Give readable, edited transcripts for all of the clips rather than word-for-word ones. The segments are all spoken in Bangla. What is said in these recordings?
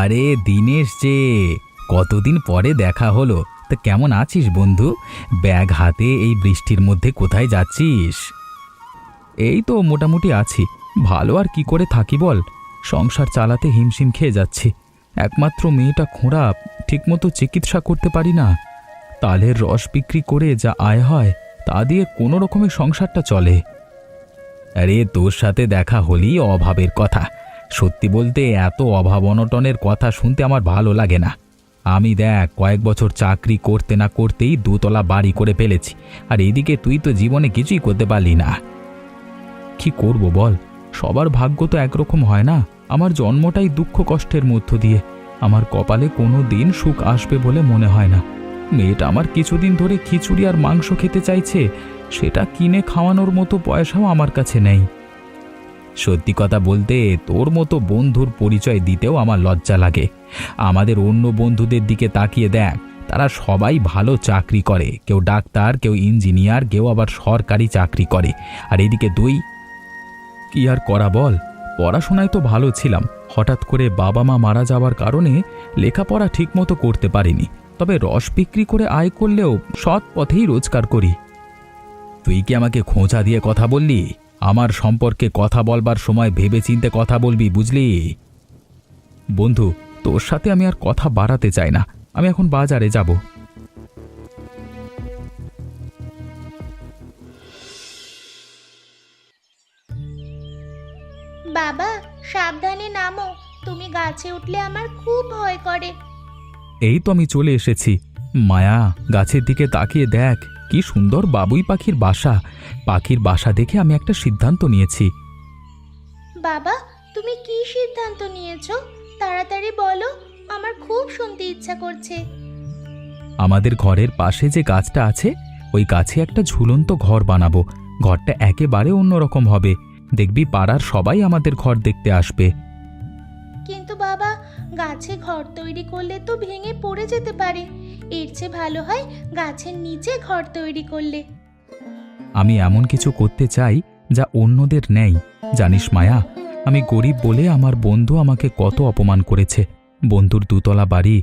আরে দীনেশ যে, কতদিন পরে দেখা হলো। তা কেমন আছিস বন্ধু? ব্যাগ হাতে এই বৃষ্টির মধ্যে কোথায় যাচ্ছিস? এই তো মোটামুটি আছি। ভালো আর কি করে থাকি বল, সংসার চালাতে হিমশিম খেয়ে যাচ্ছি। একমাত্র মেয়েটা খোঁড়া, ঠিকমতো চিকিৎসা করতে পারি না। তালের রস বিক্রি করে যা আয় হয় তা দিয়ে কোনো রকমের সংসারটা চলে। আরে তোর সাথে দেখা হলেই অভাবের কথা। সত্যি বলতে এত অভাব অনটনের কথা শুনতে আমার ভালো লাগে না। আমি দেখ কয়েক বছর চাকরি করতে না করতেই দুতলা বাড়ি করে ফেলেছি, আর এদিকে তুই তো জীবনে কিছুই করতে পারলি না। কি করব বল, সবার ভাগ্য তো একরকম হয় না। আমার জন্মটাই দুঃখ কষ্টের মধ্য দিয়ে। আমার কপালে কোনো দিন সুখ আসবে বলে মনে হয় না। মেয়েটা আমার কিছুদিন ধরে খিচুড়ি আর মাংস খেতে চাইছে, সেটা কিনে খাওয়ানোর মতো পয়সাও আমার কাছে নেই। সত্যি কথা বলতে তোর মতো বন্ধুর পরিচয় দিতেও আমার লজ্জা লাগে। আমাদের অন্য বন্ধুদের দিকে তাকিয়ে দেখ, তারা সবাই ভালো চাকরি করে, কেউ ডাক্তার, কেউ ইঞ্জিনিয়ার, কেউ আবার সরকারি চাকরি করে। আর এদিকে তুই, কি আর করা বল, পড়াশোনায় তো ভালো ছিলাম। হঠাৎ করে বাবা মা মারা যাওয়ার কারণে লেখাপড়া ঠিকমতো করতে পারিনি। তবে রস বিক্রি করে আয় করলেও সৎ পথেই রোজগার করি। তুই কি আমাকে খোঁচা দিয়ে কথা বললি? আমার সম্পর্কে কথা বলবার সময় ভেবেচিন্তে কথা বলবি, বুঝলি? বন্ধু, তোর সাথে আমি আর কথা বাড়াতে চাই না। আমি এখন বাজারে যাব। বাবা, সাবধানে নামো। তুমি গাছে উঠলে আমার খুব ভয় করে। এই তো আমি চলে এসেছি। মায়া, গাছের দিকে তাকিয়ে দেখ, কি সুন্দর বাবুই পাখির বাসা। পাখির বাসা দেখে আমি একটা সিদ্ধান্ত নিয়েছি। বাবা, তুমি কি সিদ্ধান্ত নিয়েছো? তাড়াতাড়ি বলো, আমার খুব শুনতে ইচ্ছা করছে। আমাদের ঘরের পাশে যে গাছটা আছে, ওই গাছে একটা ঝুলন্ত ঘর বানাবো। ঘরটা একেবারে অন্যরকম হবে। দেখবি পাড়ার সবাই আমাদের ঘর দেখতে আসবে। কিন্তু বাবা, গাছে ঘর তৈরি করলে তো ভেঙে পড়ে যেতে পারে। এর চেয়ে ভালো হয় গাছের নিচে ঘর তৈরি করলে। আমি এমন কিছু করতে চাই যা অন্যদের নেই। জানিস মায়া, আমি গরিব বলে আমার বন্ধু আমাকে কত অপমান করেছে। বন্ধুর দুতলা বাড়ি,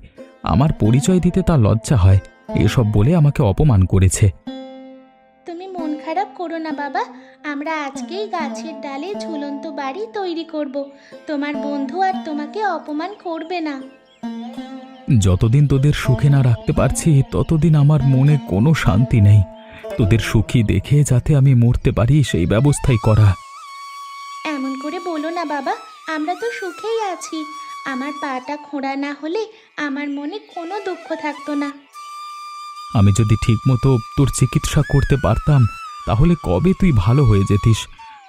আমার পরিচয় দিতে তার লজ্জা হয়, এসব বলে আমাকে অপমান করেছে। তুমি মন খারাপ করো না বাবা, আমরা আজকেই গাছের ডালে ঝুলন্ত বাড়ি তৈরি করব। তোমার বন্ধু আর তোমাকে অপমান করবে না। যতদিন তোদের সুখে না রাখতে পারছি, ততদিন আমার মনে কোনো শান্তি নেই। তোদের সুখী দেখে যাতে আমি মরতে পারি, সেই ব্যবস্থাই করা। এমন করে বলো না বাবা, আমরা তো সুখেই আছি। আমার পাটা খোঁড়া না হলে আমার মনে কোনো দুঃখ থাকতো না। আমি যদি ঠিকমতো তোর চিকিৎসা করতে পারতাম, তাহলে কবে তুই ভালো হয়ে যেতিস।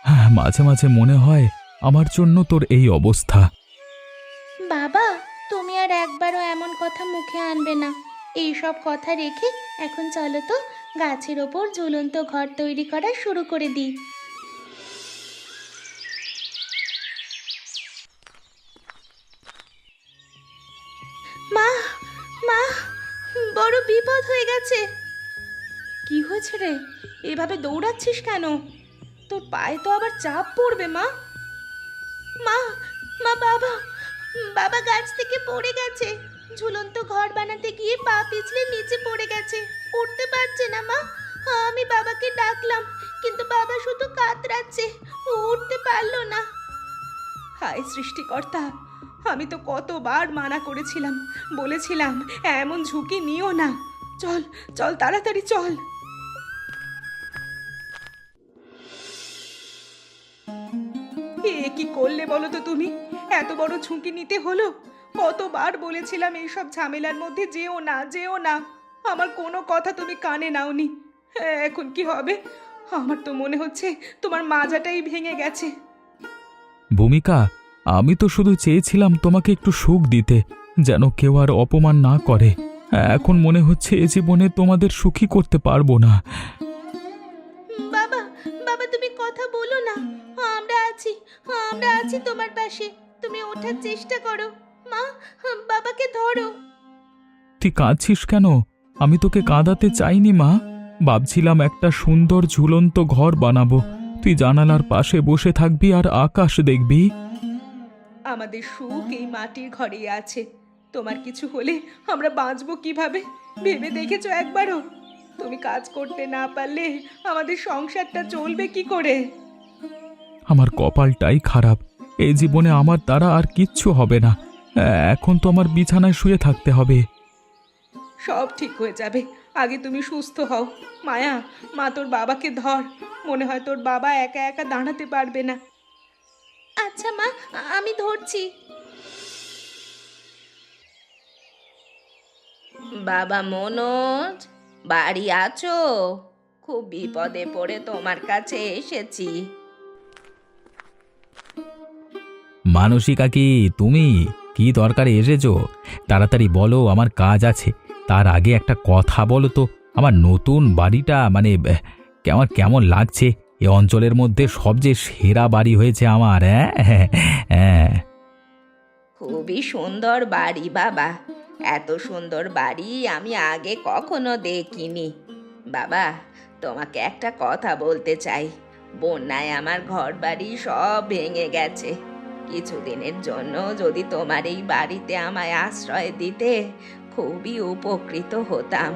হ্যাঁ, মাঝে মাঝে মনে হয় আমার জন্য তোর এই অবস্থা। বাবা, তুমি আর একবারও এমন কথা মুখে আনবে না। এই সব কথা রেখে এখন চলো তো গাছের ওপর ঝুলন্ত ঘর তৈরি করা শুরু করে দিই। মা, মা, বড় বিপদ হয়ে গেছে। কি হয়েছে রে? এভাবে দৌড়াচ্ছিস কেন? তোর পায়ে তো আবার চাপ পড়বে। মা, মা, মা, বাবা, বাবা গাছ থেকে পড়ে গেছে। ঝুলন্ত ঘর বানাতে গিয়ে পা পিছলে নিচে পড়ে গেছে, উঠতে পারছে না। মা, আমি বাবাকে ডাকলাম, কিন্তু বাবা শুধু কাতরাচ্ছে, উঠতে পারলো না। হায় সৃষ্টিকর্তা, আমি তো কতবার মানা করেছিলাম, বলেছিলাম এমন ঝুঁকি নিও না। চল চল, তাড়াতাড়ি চল। এ কি করলে বলো তো তুমি? এত বড় ঝুঁকি নিতে হলো? কতবার বলেছিলাম এইসব ঝামেলার মধ্যে যেও না, যেও না। আমার কোনো কথা তুমি কানে নাওনি। এখন কি হবে? আমার তো মনে হচ্ছে তোমার মাজাটাই ভেঙে গেছে। ভূমিকা, আমি তো শুধু চেয়েছিলাম তোমাকে একটু সুখ দিতে, যেন কেউ আর অপমান না করে। এখন মনে হচ্ছে এ জীবনে তোমাদের সুখী করতে পারবো না। বাবা, বাবা তুমি কথা বলো না। আমরা আছি, আমরা আছি তোমার পাশে। তুমি ওঠার চেষ্টা করো। মা, বাবাকে ধরো। তুই কাঁদছিস কেন? আমি তোকে কাঁদাতে চাইনি মা। ভাবছিলাম একটা সুন্দর ঝুলন্ত ঘর বানাবো। তুই জানালার পাশে বসে থাকবি আর আকাশ দেখবি। আমাদের সুখ এই মাটির ঘরেই আছে। তোমার কিছু হলে আমরা বাঁচবো কিভাবে ভেবে দেখেছো একবারও? তুমি কাজ করতে না পারলে আমাদের সংসারটা চলবে কি করে? আমার কপালটাই খারাপ। এই জীবনে আমার দ্বারা আর কিচ্ছু হবে না। এখন তো আমার বিছানায় শুয়ে থাকতে হবে। সব ঠিক হয়ে যাবে, আগে তুমি সুস্থ হও। মায়া, মা তোর বাবাকে ধর, মনে হয় তোর বাবা একা একা দাঁড়াতে পারবে না। আচ্ছা মা, আমি ধরছি। বাবা মনোজ, বাড়ি আছো? খুব বিপদে পড়ে তোমার কাছে এসেছি। মানসী কাকি, তুমি কি দরকারে এসেছো? তাড়াতাড়ি বলো, আমার কাজ আছে। তার আগে একটা কথা বলো তো, আমার নতুন বাড়িটা মানে কেমন কেমন লাগছে? এ অঞ্চলের মধ্যে সবচেয়ে সেরা বাড়ি হয়েছে আমার। হ্যাঁ হ্যাঁ। খুবই সুন্দর বাড়ি বাবা, এত সুন্দর বাড়ি আমি আগে কখনো দেখিনি। বাবা, তোমাকে একটা কথা বলতে চাই। বন্যায় আমার ঘর বাড়ি সব ভেঙে গেছে। কিছুদিনের জন্য যদি তোমার এই বাড়িতে আমায় আশ্রয় দিতে, খুবই উপকৃত হতাম।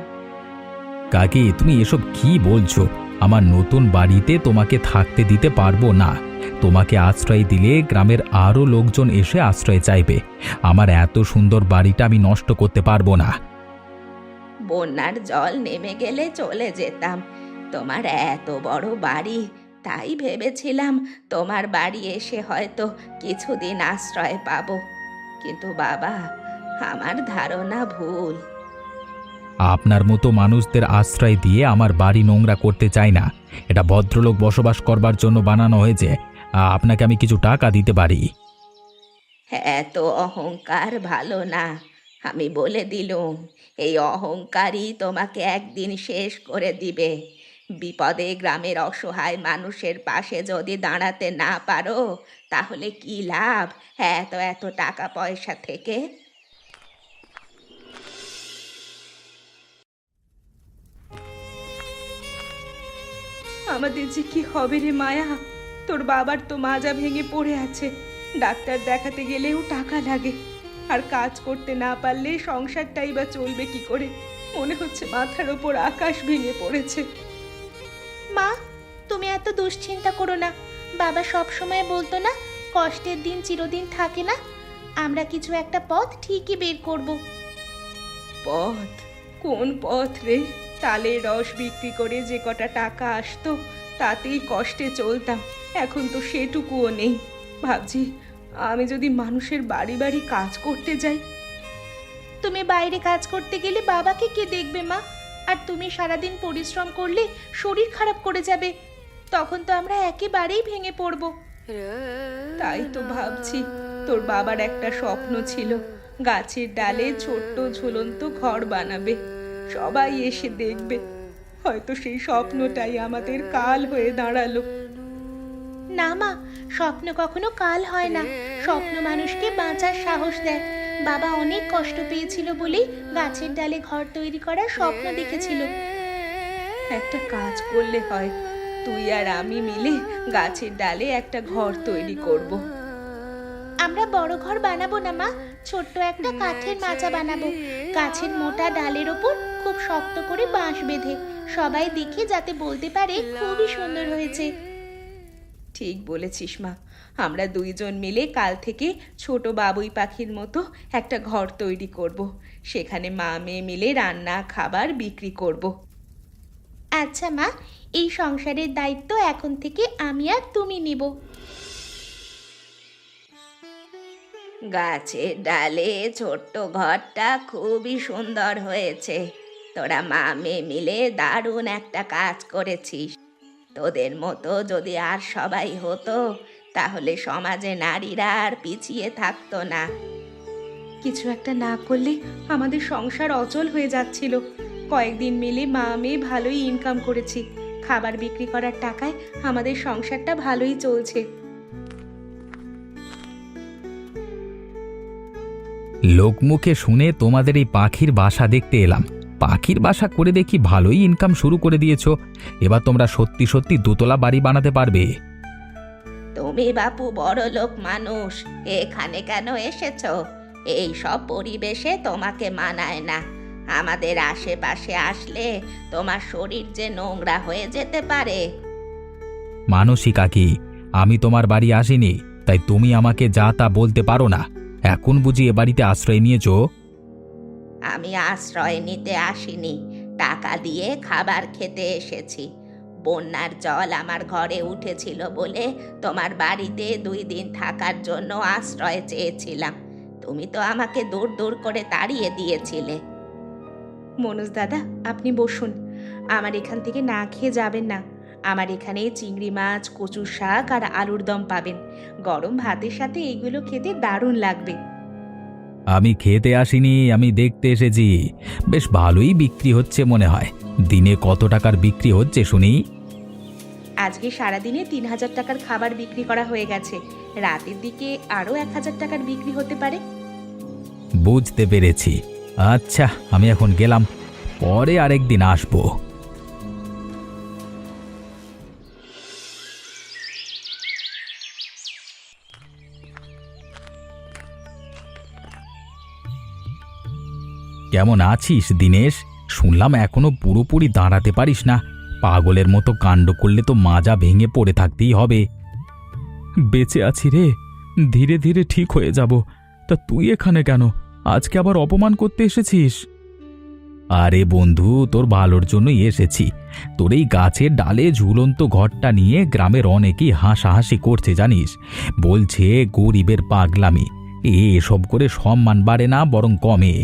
কাকি, তুমি এসব কি বলছো? আমার নতুন বাড়িতে তোমাকে থাকতে দিতে পারবো না। তোমাকে আশ্রয় দিলে গ্রামের আরও লোকজন এসে আশ্রয় চাইবে। আমার এত সুন্দর বাড়িটা আমি নষ্ট করতে পারবো না। বন্যার জল নেমে গেলে চলে যেতাম। তোমার এত বড় বাড়ি, তাই ভেবেছিলাম তোমার বাড়ি এসে হয়তো কিছুদিন আশ্রয় পাবো। কিন্তু বাবা, আমার ধারণা ভুল। আপনার মতো মানুষদের আশ্রয় দিয়ে আমার বাড়ি নোংরা করতে চাই না। এটা ভদ্রলোক বসবাস করবার জন্য বানানো হয়েছে। আপনাকে আমি কিছু টাকা দিতে পারি। এত অহংকার ভালো না, আমি বলে দিলুম। এই অহংকারই তোমাকে একদিন শেষ করে দিবে। বিপদে গ্রামের অসহায় মানুষের পাশে যদি দাঁড়াতে না পারো, তাহলে কি লাভ এত এত টাকা পয়সা থেকে? আমাদের যে কি হবে রে মায়া? তোর বাবার তো মাজা ভেঙে পড়ে আছে, ডাক্তার দেখাতে গেলেও টাকা লাগে। আর কাজ করতে না পারলে সংসারটাই বা চলবে কি করে? মনে হচ্ছে মাথার ওপর আকাশ ভেঙে পড়েছে। মা, তুমি এত দুশ্চিন্তা করো না। বাবা সব সময় বলতো না, কষ্টের দিন চিরদিন থাকে না। আমরা কিছু একটা পথ ঠিকই বের করব। পথ? কোন পথ রে? তালের রস বিক্রি করে যে কটা টাকা আসতো, তাতেই কষ্টে চলতাম। এখন তো সেটুকুও নেই। ভাবছি, আমি যদি মানুষের বাড়ি বাড়ি কাজ করতে যাই। তুমি বাইরে কাজ করতে গেলে বাবাকে কে দেখবে মা? আর তুমি সারাদিন পরিশ্রম করলে শরীর খারাপ করে যাবে। তখন তো আমরা একেবারেই ভেঙে পড়ব। তাই তো ভাবছি, তোর বাবার একটা স্বপ্ন ছিল, গাছের ডালে ছোট্ট ঝুলন্ত ঘর বানাবে, সবাই এসে দেখবে। হয়তো সেই স্বপ্নটাই আমাদের কাল হয়ে দাঁড়ালো। না মা, স্বপ্ন কখনো কাল হয় না। স্বপ্ন মানুষকে বাঁচার সাহস দেয়। বাবা অনেক কষ্ট পেয়েছিল বলেই গাছের ডালে ঘর তৈরি করার স্বপ্ন দেখেছিল। একটা কাজ করলে হয়, তুই আর আমি মিলে গাছের ডালে একটা ঘর তৈরি করব। আমরা বড় ঘর বানাবো না মা, ছোট্ট একটা কাঠের মাচা বানাবো। গাছের মোটা ডালের ওপর খুব শক্ত করে বাঁশ বেঁধে, সবাই দেখে যাতে বলতে পারে খুবই সুন্দর হয়েছে। ঠিক বলেছিস মা, আমরা দুইজন মিলে কাল থেকে ছোট বাবুই পাখির মতো একটা ঘর তৈরি করব। সেখানে মা মেয়ে মিলে রান্না খাবার বিক্রি করব। আচ্ছা মা, এই সংসারের দায়িত্ব এখন থেকে আমি আর তুমি নিব। গাছের ডালে ছোট্ট ঘরটা খুবই সুন্দর হয়েছে। তোরা মা মেয়ে মিলে দারুণ একটা কাজ করেছিস। তোদের মতো যদি আর সবাই হতো, তাহলে সমাজে নারীরা আর পিছিয়ে থাকতো না। কিছু একটা না করলে আমাদের সংসার অচল হয়ে যাচ্ছিল। কয়েকদিন মিলে মা মেয়ে ভালোই ইনকাম করেছি। খাবার বিক্রি করার টাকায় আমাদের সংসারটা ভালোই চলছে। লোকমুখে শুনে তোমাদের এই পাখির বাসা দেখতে এলাম। পাখির বাসা করে দেখি ভালোই ইনকাম শুরু করে দিয়েছো। এবার তোমরা সত্যি সত্যি দোতলা বাড়ি বানাতে পারবে। তুমি বাপু বড়লোক মানুষ, এখানে কেন এসেছো? এই সব পরিবেশে তোমাকে মানায় না। আমাদের আশেপাশে আসলে তোমার শরীর যে নোংরা হয়ে যেতে পারে। মানসী কাকি, আমি তোমার বাড়ি আসিনি, তাই তুমি আমাকে যা তা বলতে পারো না। এখন বুঝি এ বাড়িতে আশ্রয় নিয়েছো? আমি আশ্রয় নিতে আসিনি, টাকা দিয়ে খাবার খেতে এসেছি। বন্যার জল আমার ঘরে উঠেছিল বলে তোমার বাড়িতে 2 দিন থাকার জন্য আশ্রয় চেয়েছিলাম। তুমি তো আমাকে দূর দূর করে তাড়িয়ে দিয়েছিলে। মনোজ দাদা, আপনি বসুন। আমার এখান থেকে না খেয়ে যাবেন না। আমার এখানে চিংড়ি মাছ, কচুর শাক আর আলুর দম পাবেন। গরম ভাতের সাথে এইগুলো খেতে দারুণ লাগবে। আমি খেতে আসিনি, আমি দেখতে এসেছি। বেশ ভালোই বিক্রি হচ্ছে মনে হয়। দিনে কত টাকার বিক্রি হচ্ছে শুনি? আজকে সারাদিনে 3,000 টাকার খাবার বিক্রি করা হয়ে গেছে। রাতের দিকে আরও 1,000 টাকার বিক্রি হতে পারে। বুঝতে পেরেছি। আচ্ছা, আমি এখন গেলাম, পরে আরেকদিন আসবো। কেমন আছিস দিনেশ? শুনলাম এখনো পুরোপুরি দাঁড়াতে পারিস না। পাগলের মতো কাণ্ড করলে তো মাজা ভেঙে পড়ে থাকতেই হবে। বেঁচে আছি রে, ধীরে ধীরে ঠিক হয়ে যাব। তা তুই এখানে কেন? আজকে আবার অপমান করতে এসেছিস? আরে বন্ধু, তোর ভালোর জন্যই এসেছি। তোর এই গাছের ডালে ঝুলন্ত ঘরটা নিয়ে গ্রামের অনেকেই হাসাহাসি করছে জানিস। বলছে গরিবের পাগলামি। এসব করে সম্মান বাড়ে না, বরং কমে।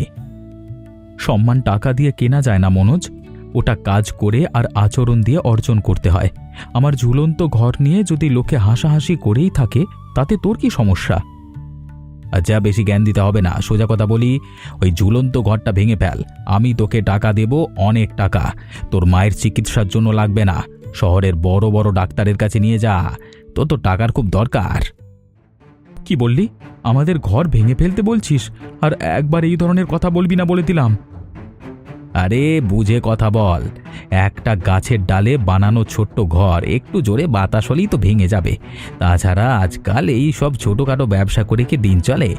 সম্মান টাকা দিয়ে কেনা যায় না মনোজ। ওটা কাজ করে আর আচরণ দিয়ে অর্জন করতে হয়। আমার ঝুলন্ত ঘর নিয়ে যদি লোকে হাসাহাসি করেই থাকে, তাতে তোর কি সমস্যা? আচ্ছা, বেশি জ্ঞান দিতে হবে না। সোজা কথা বলি, ওই ঝুলন্ত ঘরটা ভেঙে ফেল। আমি তোকে টাকা দেব, অনেক টাকা। তোর মায়ের চিকিৎসার জন্য লাগবে না, শহরের বড় বড় ডাক্তারের কাছে নিয়ে যা। তোর তো টাকার খুব দরকার। কি বললি? আমাদের ঘর ভেঙে ফেলতে বলছিস? আর একবার এই ধরনের কথা বলবি না বলে দিলাম। আরে বুঝে কথা বল। একটা গাছের ডালে বানানো ছোট্ট ঘর একটু জোরে বাতাস হলেই তো ভেঙে যাবে। তাছাড়া আজকাল এই সব ছোটোখাটো ব্যবসা করে কি দিন চলে?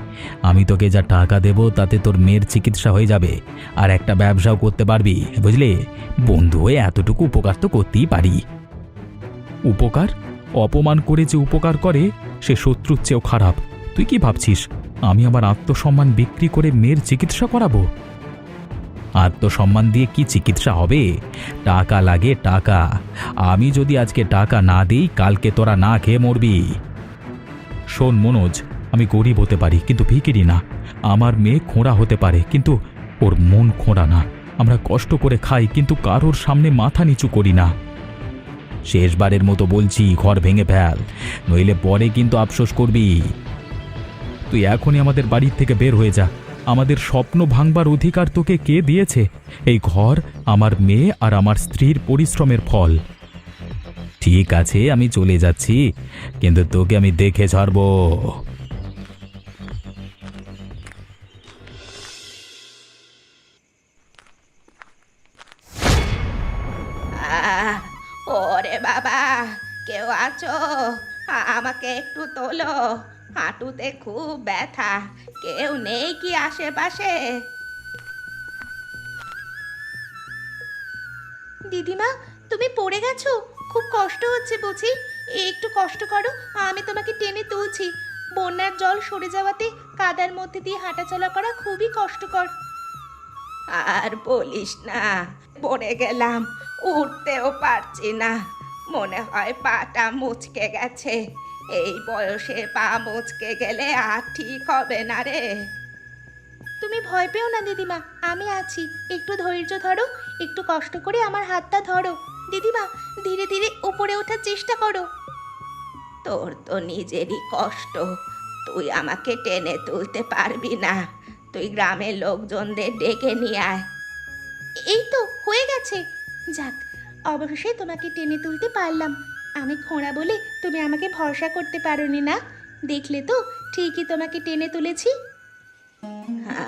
আমি তোকে যা টাকা দেব তাতে তোর মেয়ের চিকিৎসা হয়ে যাবে, আর একটা ব্যবসাও করতে পারবি, বুঝলি? বন্ধু হয়ে এতটুকু উপকার তো করতেই পারি। উপকার? অপমান করে যে উপকার করে সে শত্রুর চেয়েও খারাপ। তুই কি ভাবছিস আমি আমার আত্মসম্মান বিক্রি করে মেয়ের চিকিৎসা করাবো? আত্মসম্মান দিয়ে কি চিকিৎসা হবে? টাকা লাগে, টাকা। আমি যদি আজকে টাকা না দিই, কালকে তোরা না খেয়ে মরবি। শোন মনোজ, আমি গরিব হতে পারি কিন্তু ভিখিরি না। আমার মেয়ে খোঁড়া হতে পারে কিন্তু ওর মন খোঁড়া না। আমরা কষ্ট করে খাই কিন্তু কারোর সামনে মাথা নিচু করি না। শেষবারের মতো বলছি, ঘর ভেঙে ফেল, নইলে পরে কিন্তু আফসোস করবি। তুই এখনই আমাদের বাড়ির থেকে বের হয়ে যা। আমাদের স্বপ্ন ভাঙবার অধিকার তোকে কে দিয়েছে? এই ঘর আমার মেয়ে আর আমার স্ত্রীর পরিশ্রমের ফল। ঠিক আছে, আমি চলে যাচ্ছি, কিন্তু তোকে আমি দেখে ছাড়বো। আহ! ওরে বাবা, কেউ আছো? আমাকে একটু তোলো। হাঁটুতে খুব ব্যথা। কেউ নেই কি আশেপাশে? দিদিমা, তুমি পড়ে গেছো? খুব কষ্ট হচ্ছে বুঝি? একটু কষ্ট করো, আমি তোমাকে টেনে তুলছি। বন্যার জল সরে যাওয়াতে কাদার মধ্যে দিয়ে হাঁটাচলা করা খুবই কষ্টকর। আর বলিস না, পড়ে গেলাম, উঠতেও পারছি না। মনে হয় পাটা মুচকে গেছে। এই বয়সে পা মুচকে গেলে আর ঠিক হবে না রে। তুমি ভয় পেও না দিদিমা, আমি আছি। একটু ধৈর্য ধরো, একটু কষ্ট করে আমার হাতটা ধরো। দিদিমা, ধীরে ধীরে উপরে ওঠার চেষ্টা করো। তোর তো নিজেরই কষ্ট, তুই আমাকে টেনে তুলতে পারবি না। তুই গ্রামের লোকজনদের ডেকে নিয়ে আয়। এই তো হয়ে গেছে। যাক, অবশেষে তোমাকে টেনে তুলতে পারলাম। আমি খোঁড়া বলে তুমি আমাকে ভরসা করতে পারোনি না? দেখলে তো, ঠিকই তোমাকে টেনে তুলেছি।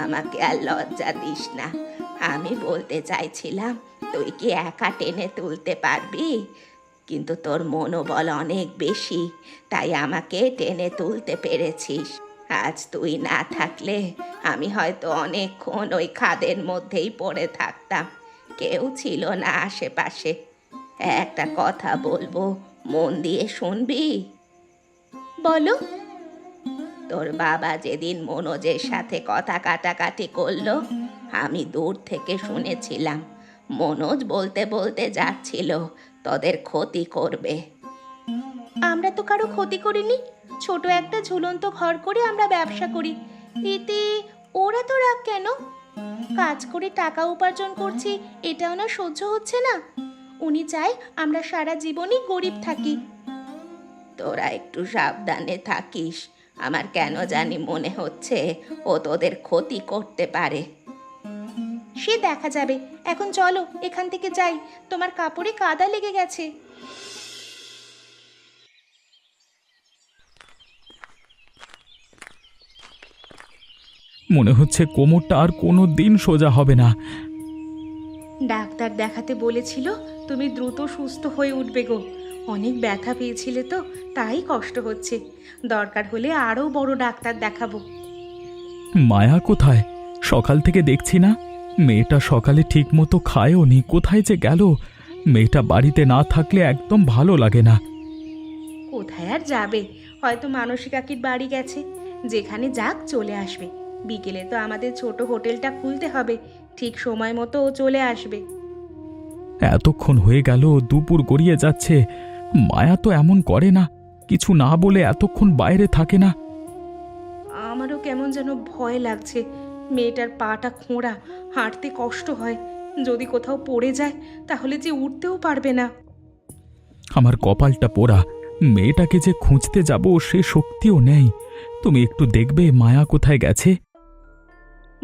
আমাকে আর লজ্জা দিস না। আমি বলতে চাইছিলাম, তুই কি একা টেনে তুলতে পারবি? কিন্তু তোর মনোবল অনেক বেশি, তাই আমাকে টেনে তুলতে পেরেছিস। আজ তুই না থাকলে আমি হয়তো অনেকক্ষণ ওই খাদের মধ্যেই পড়ে থাকতাম, কেউ ছিল না আশেপাশে। একটা কথা বলবো, মন দিয়ে শুনবি? বলো। তোর বাবা যেদিন মনোজের সাথে কথা কাটাকাটি করলো, আমি দূর থেকে শুনেছিলাম। মনোজ বলতে বলতে যাচ্ছিল তোদের ক্ষতি করবে। আমরা তো কারো ক্ষতি করিনি, ছোট একটা ঝুলন্ত ঘর করে আমরা ব্যবসা করি, এতে ওরা তো রাগ কেন? কাজ করে টাকা উপার্জন করছি, এটা ওনার সহ্য হচ্ছে না। উনি চায় আমরা সারা জীবনই গরিব থাকি। তোরা একটু সাবধানে থাকিস, আমার কেন জানি মনে হচ্ছে ও তোদের ক্ষতি করতে পারে। সে দেখা যাবে, এখন চলো এখান থেকে যাই, তোমার কাপড়ে কাদা লেগে গেছে। মনে হচ্ছে কোমরটা আর কোনো দিন সোজা হবে না। ডাক্তার দেখাতে বলেছিল তুমি দ্রুত সুস্থ হয়ে উঠবে গো। অনেক ব্যথা পেয়েছিলে তো, তাই কষ্ট হচ্ছে। দরকার হলে আরও বড় ডাক্তার দেখাবো। মায়া কোথায়? সকাল থেকে দেখছি না। মেয়েটা সকালে ঠিক মতো খায়ও নি, কোথায় যে গেল? মেয়েটা বাড়িতে না থাকলে একদম ভালো লাগে না। কোথায় আর যাবে, হয়তো মানসী কাকির বাড়ি গেছে। যেখানে যাক চলে আসবে। বিকেলে তো আমাদের ছোট হোটেলটা খুলতে হবে, ঠিক সময় মতো ও চলে আসবে। এতক্ষণ হয়ে গেল, দুপুর গড়িয়ে যাচ্ছে। মায়া তো এমন করে না, কিছু না বলে এতক্ষণ বাইরে থাকে না। আমারও কেমন যেন ভয় লাগছে। মেয়েটার পাটা খোঁড়া, হাঁটতে কষ্ট হয়। যদি কোথাও পড়ে যায় তাহলে যে উঠতেও পারবে না। আমার কপালটা পোড়া, মেয়েটাকে যে খুঁজতে যাব সে শক্তিও নেই। তুমি একটু দেখবে মায়া কোথায় গেছে?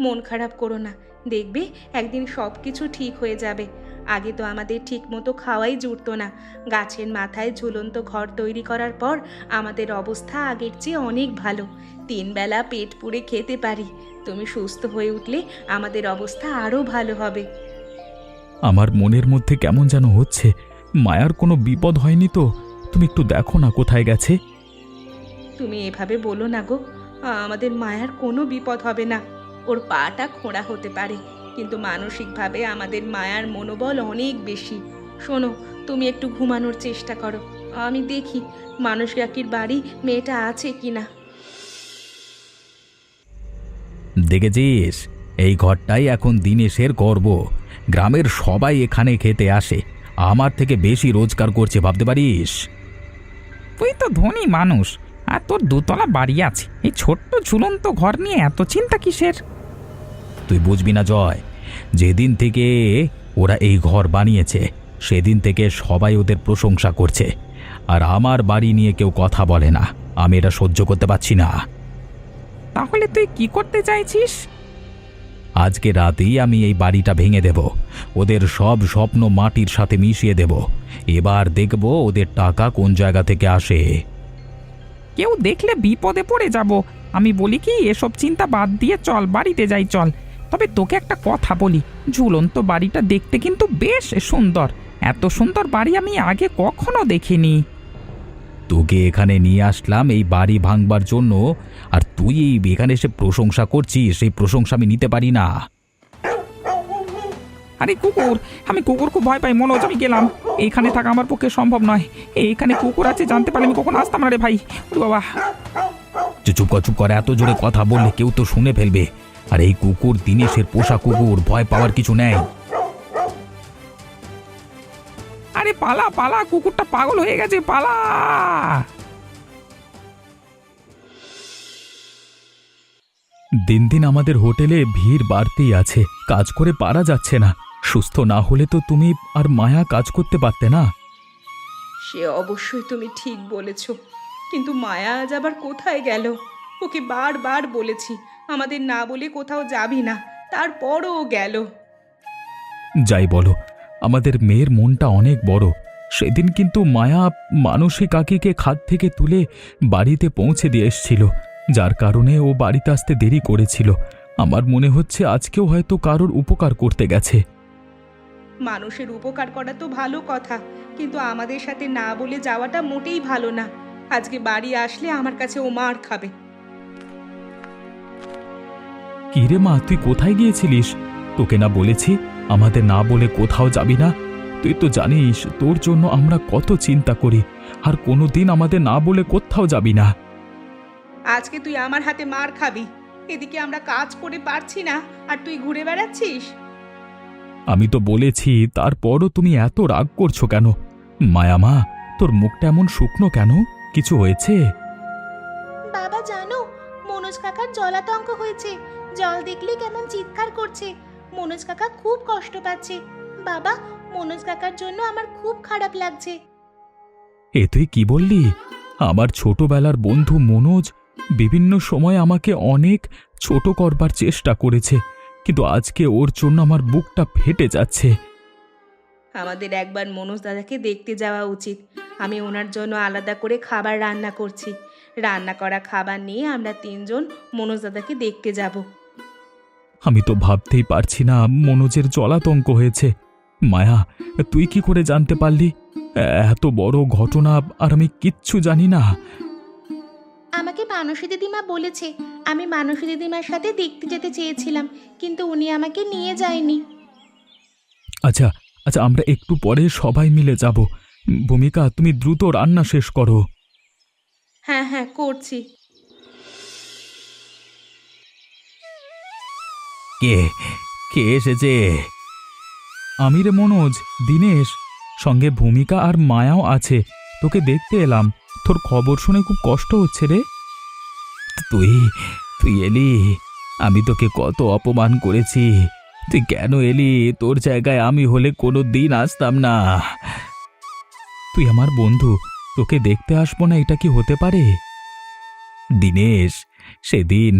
মন খারাপ করো না, দেখবে একদিন সব কিছু ঠিক হয়ে যাবে। আগে তো আমাদের ঠিক মতো খাওয়াই জুটতো না। গাছের মাথায় ঝুলন্ত ঘর তৈরি করার পর আমাদের অবস্থা আগের চেয়ে অনেক ভালো। 3 বেলা পেট পুড়ে খেতে পারি। তুমি সুস্থ হয়ে উঠলে আমাদের অবস্থা আরও ভালো হবে। আমার মনের মধ্যে কেমন যেন হচ্ছে। মায়ার কোনো বিপদ হয়নি তো? তুমি একটু দেখো না কোথায় গেছে। তুমি এভাবে বলো না গো, আমাদের মায়ার কোনো বিপদ হবে না। ওর পাটা খোঁড়া হতে পারে, কিন্তু মানসিকভাবে আমাদের মায়ার মনোবল অনেক বেশি। শোনো, তুমি একটু ঘুমানোর চেষ্টা করো, আমি দেখি মানস কাকির বাড়ি মেয়েটা আছে কিনা। দেখেছিস, এই ঘরটাই এখন দিনেশের গর্ব। গ্রামের সবাই এখানে খেতে আসে, আমার থেকে বেশি রোজগার করছে, ভাবতে পারিস? তুই তো ধনী মানুষ, আর তোর 2 তলা বাড়ি আছে, এই ছোট্ট ঝুলন্ত ঘর নিয়ে এত চিন্তা কিসের? তুই বুঝবি না জয়, যেদিন থেকে ওরা এই ঘর বানিয়েছে সেদিন থেকে সবাই ওদের প্রশংসা করছে, আর আমার বাড়ি নিয়ে কেউ কথা বলে না। আমি এটা সহ্য করতে পারছি না। তাহলে তুই কি করতে চাইছিস? আজকে রাতেই আমি এই বাড়িটা ভেঙে দেব, ওদের সব স্বপ্ন মাটির সাথে মিশিয়ে দেব। এবার দেখব ওদের টাকা কোন জায়গা থেকে আসে। কেউ দেখলে বিপদে পড়ে যাব। আমি বলি কি, এসব চিন্তা বাদ দিয়ে চল, বাড়িতে যাই চল। তবে তোকে একটা কথা বলি, ঝুলন্ত বাড়িটা দেখতে কিন্তু বেশ সুন্দর। এত সুন্দর বাড়ি আমি আগে কখনো দেখিনি। তোকে এখানে নিয়ে আসলাম এই বাড়ি ভাঙবার জন্য, আর তুই এই এখানে এসে প্রশংসা করছিস। সেই প্রশংসা আমি নিতে পারি না। আরে কুকুর, আমি কুকুর খুব ভয় পাই মনোজ, আমি গেলাম। এইখানে থাকা আমার পক্ষে সম্ভব নয়। এইখানে কুকুর আছে জানতে পারলে আমি কখন আসতাম না রে ভাই। ওরে বাবা! চুপ কর, চুপ কর, এত জোরে কথা বললে কেউ তো শুনে ফেলবে। আর এই কুকুর দিনেশের পোষা কুকুর, ভয় পাওয়ার কিছু নেই। আরে পালা পালা, কুকুরটা পাগল হয়ে গেছে, পালা! দিন দিন আমাদের হোটেলে ভিড় বাড়তেই আছে, কাজ করে পারা যাচ্ছে না। সুস্থ না হলে তো তুমি আর মায়া কাজ করতে পারতে না। সে অবশ্যই তুমি ঠিক বলেছ, কিন্তু মায়া আজ আবার কোথায় গেল? ওকে বারবার বলেছি আমাদের না বলে কোথাও যাবি না, তারপরও ও গেল। যাই বলো, আমাদের মেয়ের মনটা অনেক বড়। সেদিন কিন্তু মায়া মানসী কাকিকে খাদ থেকে তুলে বাড়িতে পৌঁছে দিয়ে এসেছিল, যার কারণে ও বাড়িতে আসতে দেরি করেছিল। আমার মনে হচ্ছে আজকেও হয়তো কারোর উপকার করতে গেছে। মানুষের উপকার করা তো ভালো কথা, কিন্তু আমাদের সাথে না বলে যাওয়াটা মোটেই ভালো না। আজকে বাড়ি আসলে আমার কাছে ও মার খাবে। কি রে মা, তুই কোথায় গিয়েছিলিস? তোকে না বলেছি আমাদের না বলে কোথাও যাবি না? তুই তো জানিস তোর জন্য আমরা কত চিন্তা করি, আর কোনোদিন আমাদের না বলে কোথাও যাবি না। আজকে তুই আমার হাতে মার খাবি। এদিকে আমরা কাজ করে পারছি না, আর তুই ঘুরে বেড়াচ্ছিস। আমি তো বলেছি, তারপরও তুমি এত রাগ করছো কেন? মায়া মা, তোর মুখটা এমন শুকনো কেন? কিছু হয়েছে? বাবা জানো, মনোজ কাকার জলাতঙ্ক হয়েছে। জল দেখলে কেমন চিৎকার করছে। মনোজ কাকা খুব কষ্ট পাচ্ছে। বাবা, মনোজ কাকার জন্য আমার খুব খারাপ লাগছে। এ তুই কি বললি? আমার ছোটবেলার বন্ধু মনোজ বিভিন্ন সময় আমাকে অনেক ছোট করবার চেষ্টা করেছে, কিন্তু আজকে ওর জন্য আমার বুকটা ফেটে যাচ্ছে। আমাদের একবার মনোজ দাদাকে দেখতে যাওয়া উচিত। আমি ওনার জন্য আলাদা করে খাবার রান্না করছি। রান্না করা খাবার নিয়ে আমরা 3 জন মনোজ দাদাকে দেখতে যাব। আমি তো ভাবতেই পারছি না মনোজের জলাতঙ্ক হয়েছে। মায়া, তুই কি করে জানতে পারলি? এত বড় ঘটনা আর আমি কিচ্ছু জানি না। আমাকে মানসী দিদিমা বলেছে। আমি মানসী দিদিমার সাথে দেখতে যেতে চেয়েছিলাম, কিন্তু উনি আমাকে নিয়ে যায়নি। আচ্ছা আচ্ছা, আমরা একটু পরে সবাই মিলে যাব। ভূমিকা, তুমি দ্রুত রান্না শেষ করো। হ্যাঁ হ্যাঁ, করছি। কে কে এসেছে? আমি রে মনোজ, দীনেশ, সঙ্গে ভূমিকা আর মায়াও আছে। তোকে দেখতে এলাম। তোর খবর শুনে খুব কষ্ট হচ্ছে রে। তুই তুই এলি? আমি তোকে কত অপমান করেছি, তুই কেন এলি? তোর জায়গায় আমি হলে কোনো দিন আসতাম না। তুই আমার বন্ধু, তোকে দেখতে আসবো না এটা কি হতে পারে? দীনেশ, সেদিন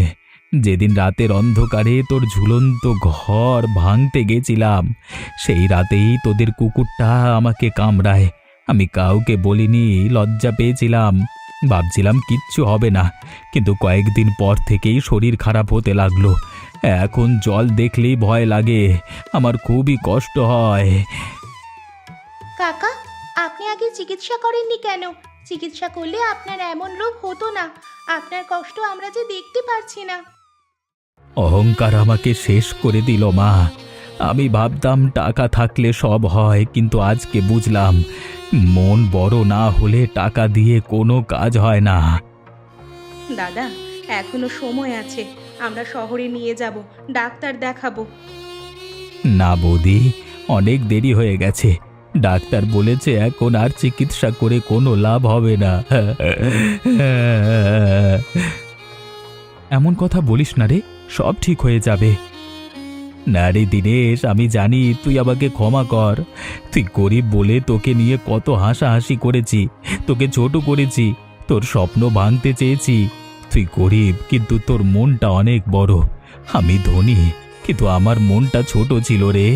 যেদিন রাতের অন্ধকারে তোর ঝুলন্ত ঘর ভাঙতে গেছিলাম, সেই রাতেই তোদের কুকুরটা আমাকে কামড়ায়। আমি কাউকে বলিনি, লজ্জা পেয়েছিলাম, ভাবছিলাম কিচ্ছু হবে না, কিন্তু কয়েকদিন পর থেকেই শরীর খারাপ হতে লাগলো। এখন জল দেখলেই ভয় লাগে, আমার খুবই কষ্ট হয়। কাকা, আপনি আগে চিকিৎসা করেননি কেন? চিকিৎসা করলে আপনার এমন রোগ হতো না। আপনার কষ্ট আমরা যে দেখতে পারছি না। অহংকার আমাকে শেষ করে দিল মা। আমি ভাবতাম টাকা থাকলে সব হয়, কিন্তু আজকে বুঝলাম মন বড় না হলে টাকা দিয়ে কোনো কাজ হয় না। দাদা, এখনো সময় আছে। আমরা শহরে নিয়ে যাব, ডাক্তার দেখাবো। না বৌদি, অনেক দেরি হয়ে গেছে। ডাক্তার বলেছে এখন আর চিকিৎসা করে কোনো লাভ হবে না। এমন কথা বলিস না রে, সব ঠিক হয়ে যাবে। না রে দীনেশ, আমি জানি, তুই আমাকে ক্ষমা কর। তুই গরিব বলে তোকে নিয়ে কত হাসাহাসি করেছি, তোকে ছোট করেছি, তোর স্বপ্ন ভাঙতে চেয়েছি। তুই গরিব, কিন্তু তোর মনটা অনেক বড়। আমি ধনী, কিন্তু আমার মনটা ছোট ছিল রে।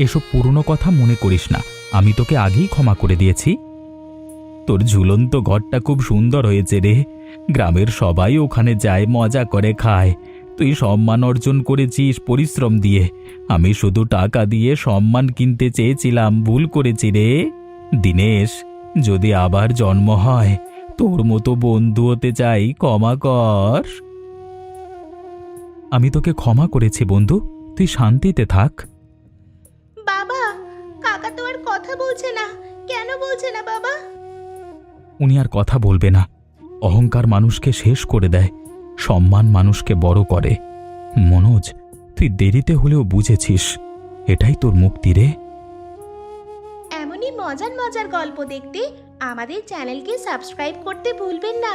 এসব পুরনো কথা মনে করিস না, আমি তোকে আগেই ক্ষমা করে দিয়েছি। তোর ঝুলন্ত ঘরটা খুব সুন্দর হয়েছে রে। গ্রামের সবাই ওখানে যায়, মজা করে খায়। তুই সম্মান অর্জন করেছিস পরিশ্রম দিয়ে। আমি শুধু টাকা দিয়ে সম্মান কিনতে চেয়েছিলাম, ভুল করেছি রে। দীনেশ, যদি আবার জন্ম হয়, তোর মতো বন্ধু হতে চাই, ক্ষমা কর। আমি তোকে ক্ষমা করেছি বন্ধু, তুই শান্তিতে থাক। বাবা, কাকা তো আর কথা বলছে না। কেন বলছে না বাবা? উনি আর কথা বলবে না। অহংকার মানুষকে শেষ করে দেয়, সম্মান মানুষকে বড় করে। মনোজ, তুই দেরিতে হলেও বুঝেছিস, এটাই তোর মুক্তি রে। এমনই মজার মজার গল্প দেখতে আমাদের চ্যানেলকে সাবস্ক্রাইব করতে ভুলবেন না।